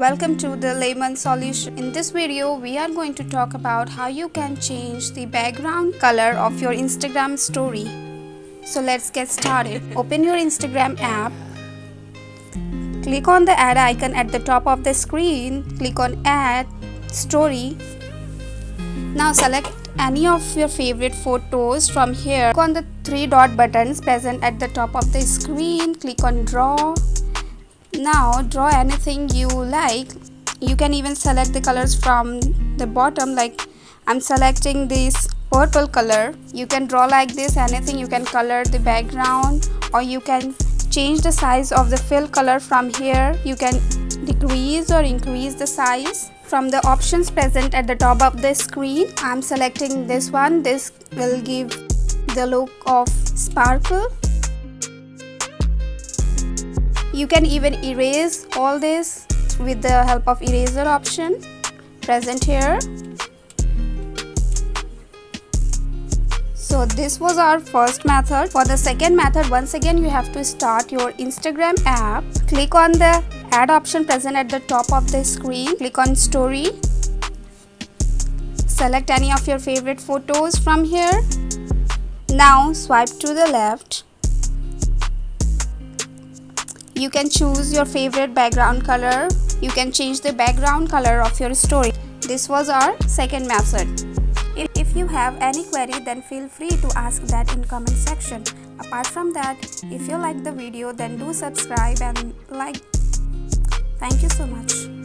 Welcome to the Layman Solution. In this video, we are going to talk about how you can change the background color of your Instagram story. So let's get started. Open your Instagram app. Click on the add icon at the top of the screen. Click on add story. Now select any of your favorite photos from here. Click on the three dot buttons present at the top of the screen. Click on draw. Now draw anything you like. You can even select the colors from the bottom, like I'm selecting this purple color. You can draw like this anything. You can color the background, or you can change the size of the fill color from here. You can decrease or increase the size from the options present at the top of the screen. I'm selecting this one. This will give the look of sparkle. You can even erase all this with the help of eraser option present here. So this was our first method. For the second method, once again you have to start your Instagram app. Click on the add option present at the top of the screen. Click on story. Select any of your favorite photos from here. Now swipe to the left. You can choose your favorite background color. You can change the background color of your story. This was our second method. If you have any query, then feel free to ask that in comment section. Apart from that, if you like the video, then do subscribe and like. Thank you so much.